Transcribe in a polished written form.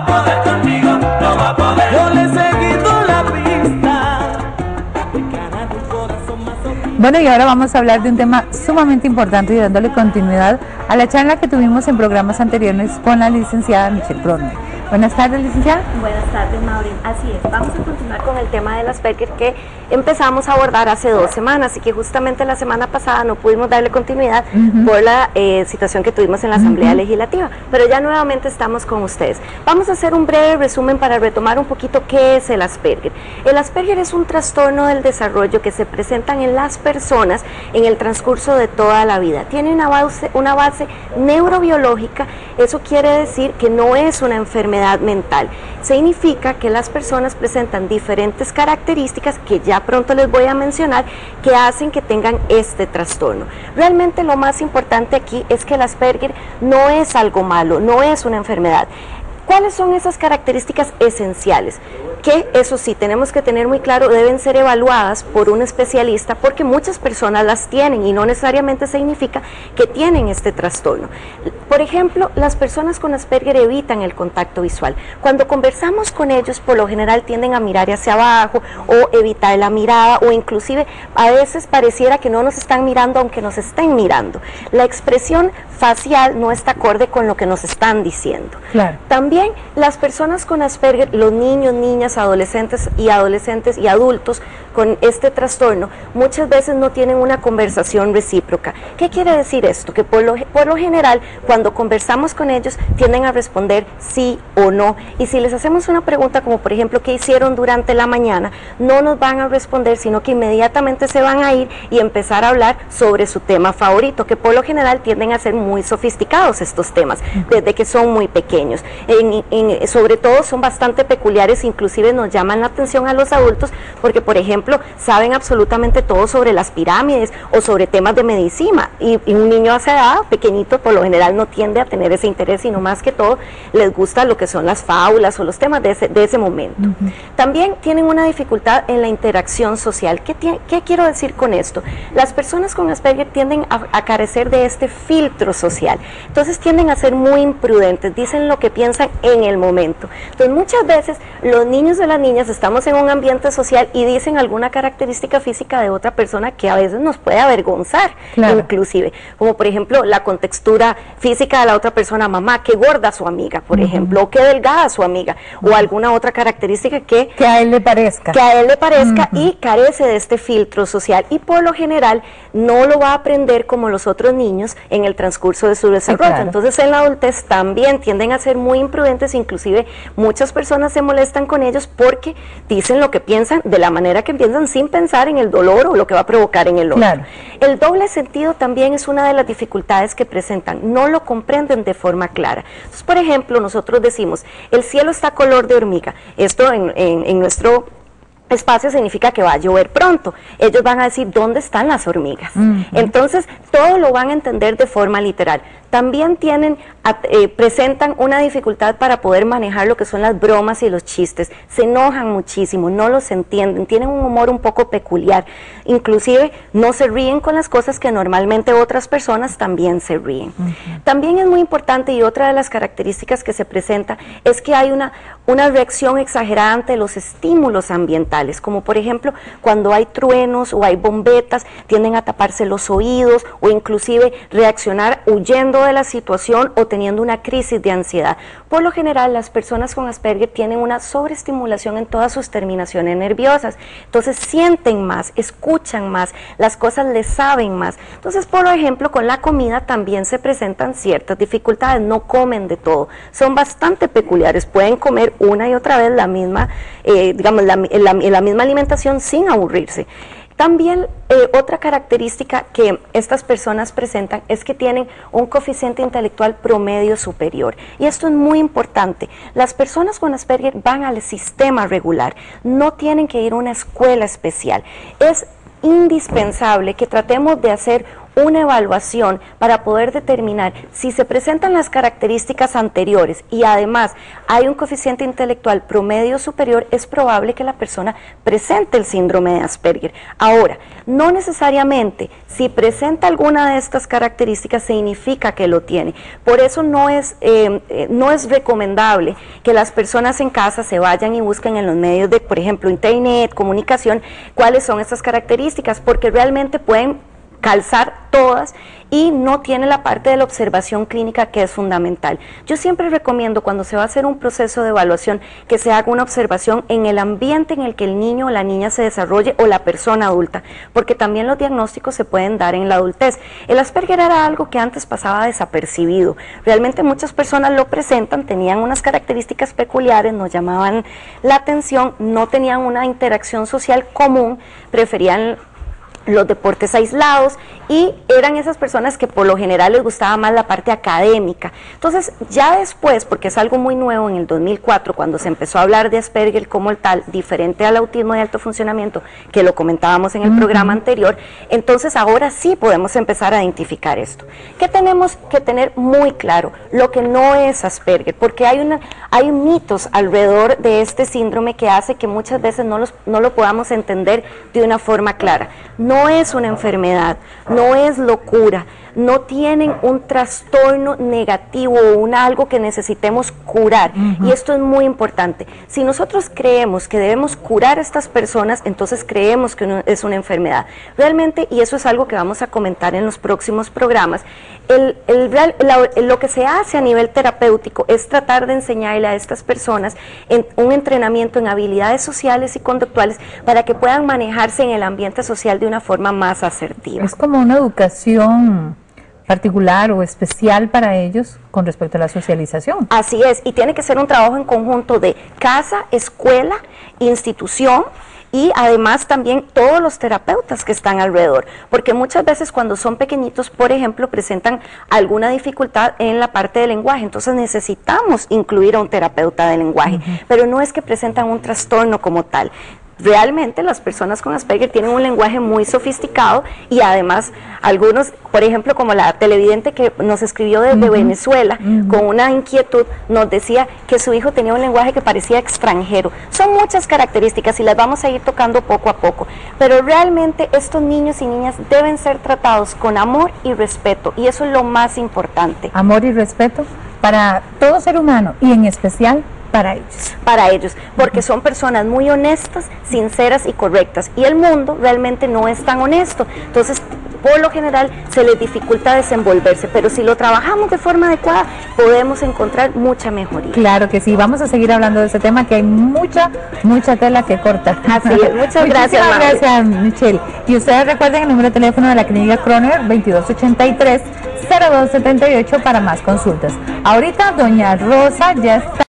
a poder conmigo, no va a poder. Yo le he seguido la pista. Bueno, y ahora vamos a hablar de un tema sumamente importante y dándole continuidad a la charla que tuvimos en programas anteriores con la licenciada Michelle Brunner. Buenas tardes, licenciada. Buenas tardes, Maureen. Así es, vamos a continuar con el tema del Asperger que empezamos a abordar hace 2 semanas y que justamente la semana pasada no pudimos darle continuidad por la situación que tuvimos en la Asamblea Legislativa, pero ya nuevamente estamos con ustedes. Vamos a hacer un breve resumen para retomar un poquito qué es el Asperger. El Asperger es un trastorno del desarrollo que se presentan en las personas en el transcurso de toda la vida. Tiene una base neurobiológica, eso quiere decir que no es una enfermedad mental. Significa que las personas presentan diferentes características que ya pronto les voy a mencionar que hacen que tengan este trastorno. Realmente lo más importante aquí es que el Asperger no es algo malo, no es una enfermedad. ¿Cuáles son esas características esenciales? Que eso sí, tenemos que tener muy claro, deben ser evaluadas por un especialista porque muchas personas las tienen y no necesariamente significa que tienen este trastorno. Por ejemplo, las personas con Asperger evitan el contacto visual. Cuando conversamos con ellos, por lo general tienden a mirar hacia abajo o evitar la mirada o inclusive a veces pareciera que no nos están mirando aunque nos estén mirando. La expresión facial no está acorde con lo que nos están diciendo. Claro. También las personas con Asperger, los niños, niñas, adolescentes y adultos con este trastorno, muchas veces no tienen una conversación recíproca. ¿Qué quiere decir esto? Que por lo general, cuando conversamos con ellos, tienden a responder sí o no. Y si les hacemos una pregunta como, por ejemplo, ¿qué hicieron durante la mañana? No nos van a responder, sino que inmediatamente se van a ir y empezar a hablar sobre su tema favorito, que por lo general tienden a ser muy sofisticados estos temas, desde que son muy pequeños. Sobre todo son bastante peculiares, inclusive nos llaman la atención a los adultos, porque por ejemplo, saben absolutamente todo sobre las pirámides o sobre temas de medicina, y un niño a esa edad, pequeñito, por lo general no tiende a tener ese interés, sino más que todo les gusta lo que son las fábulas o los temas de ese momento. También tienen una dificultad en la interacción social. ¿Qué quiero decir con esto? Las personas con Asperger tienden a carecer de este filtro social, entonces tienden a ser muy imprudentes, dicen lo que piensan en el momento. Entonces muchas veces los niños o las niñas estamos en un ambiente social y dicen alguna característica física de otra persona que a veces nos puede avergonzar, inclusive, como por ejemplo la contextura física de la otra persona, mamá, qué gorda su amiga, por ejemplo, o qué delgada su amiga, o alguna otra característica que a él le parezca. Y carece de este filtro social y por lo general no lo va a aprender como los otros niños en el transcurso de su desarrollo. Entonces en la adultez también tienden a ser muy imprudentes, inclusive muchas personas se molestan con ellos porque dicen lo que piensan de la manera que piensan sin pensar en el dolor o lo que va a provocar en el otro. El doble sentido también es una de las dificultades que presentan, no lo comprenden de forma clara. Entonces, por ejemplo, nosotros decimos, el cielo está color de hormiga, esto en nuestro espacio significa que va a llover pronto. Ellos van a decir, ¿dónde están las hormigas? Entonces, todo lo van a entender de forma literal. También presentan una dificultad para poder manejar lo que son las bromas y los chistes. Se enojan muchísimo, no los entienden, tienen un humor un poco peculiar. Inclusive, no se ríen con las cosas que normalmente otras personas también se ríen. También es muy importante, y otra de las características que se presenta, es que hay una reacción exagerada ante los estímulos ambientales, como por ejemplo, cuando hay truenos o hay bombetas, tienden a taparse los oídos o inclusive reaccionar huyendo de la situación o teniendo una crisis de ansiedad. Por lo general, las personas con Asperger tienen una sobreestimulación en todas sus terminaciones nerviosas, entonces sienten más, escuchan más, las cosas les saben más. Entonces, por ejemplo, con la comida también se presentan ciertas dificultades, no comen de todo, son bastante peculiares, pueden comer una y otra vez la misma, la misma alimentación sin aburrirse. También otra característica que estas personas presentan es que tienen un coeficiente intelectual promedio superior. Y esto es muy importante. Las personas con Asperger van al sistema regular, no tienen que ir a una escuela especial. Es indispensable que tratemos de hacer una evaluación para poder determinar si se presentan las características anteriores y además hay un coeficiente intelectual promedio superior, es probable que la persona presente el síndrome de Asperger. Ahora, no necesariamente si presenta alguna de estas características significa que lo tiene. Por eso no es recomendable que las personas en casa se vayan y busquen en los medios de, por ejemplo, internet, comunicación, cuáles son estas características, porque realmente pueden calzar todas y no tiene la parte de la observación clínica, que es fundamental. Yo siempre recomiendo, cuando se va a hacer un proceso de evaluación, que se haga una observación en el ambiente en el que el niño o la niña se desarrolle, o la persona adulta, porque también los diagnósticos se pueden dar en la adultez. El Asperger era algo que antes pasaba desapercibido. Realmente muchas personas lo presentan, tenían unas características peculiares, nos llamaban la atención, no tenían una interacción social común, preferían los deportes aislados y eran esas personas que por lo general les gustaba más la parte académica. Entonces ya después, porque es algo muy nuevo, en el 2004 cuando se empezó a hablar de Asperger como el tal, diferente al autismo de alto funcionamiento, que lo comentábamos en el programa anterior, entonces ahora sí podemos empezar a identificar esto. ¿Qué tenemos que tener muy claro? Lo que no es Asperger, porque hay mitos alrededor de este síndrome que hace que muchas veces no lo podamos entender de una forma clara. No es una enfermedad, no es locura, no tienen un trastorno negativo o algo que necesitemos curar. Y esto es muy importante. Si nosotros creemos que debemos curar a estas personas, entonces creemos que es una enfermedad. Realmente, y eso es algo que vamos a comentar en los próximos programas, lo que se hace a nivel terapéutico es tratar de enseñarle a estas personas un entrenamiento en habilidades sociales y conductuales para que puedan manejarse en el ambiente social de una forma más asertiva. Es como una educación particular o especial para ellos con respecto a la socialización. Así es, y tiene que ser un trabajo en conjunto de casa, escuela, institución, y además también todos los terapeutas que están alrededor, porque muchas veces cuando son pequeñitos, por ejemplo, presentan alguna dificultad en la parte del lenguaje, entonces necesitamos incluir a un terapeuta de lenguaje, pero no es que presentan un trastorno como tal. Realmente las personas con Asperger tienen un lenguaje muy sofisticado y además algunos, por ejemplo, como la televidente que nos escribió desde Venezuela con una inquietud, nos decía que su hijo tenía un lenguaje que parecía extranjero. Son muchas características y las vamos a ir tocando poco a poco, pero realmente estos niños y niñas deben ser tratados con amor y respeto, y eso es lo más importante. Amor y respeto para todo ser humano y en especial para ellos. Para ellos, porque son personas muy honestas, sinceras y correctas, y el mundo realmente no es tan honesto, entonces por lo general se les dificulta desenvolverse, pero si lo trabajamos de forma adecuada podemos encontrar mucha mejoría. Claro que sí, vamos a seguir hablando de este tema, que hay mucha tela que cortar. Así es, muchas gracias. Muchísimas gracias, Michelle. Y ustedes recuerden el número de teléfono de la Clínica Kroner, 2283-0278 para más consultas. Ahorita doña Rosa ya está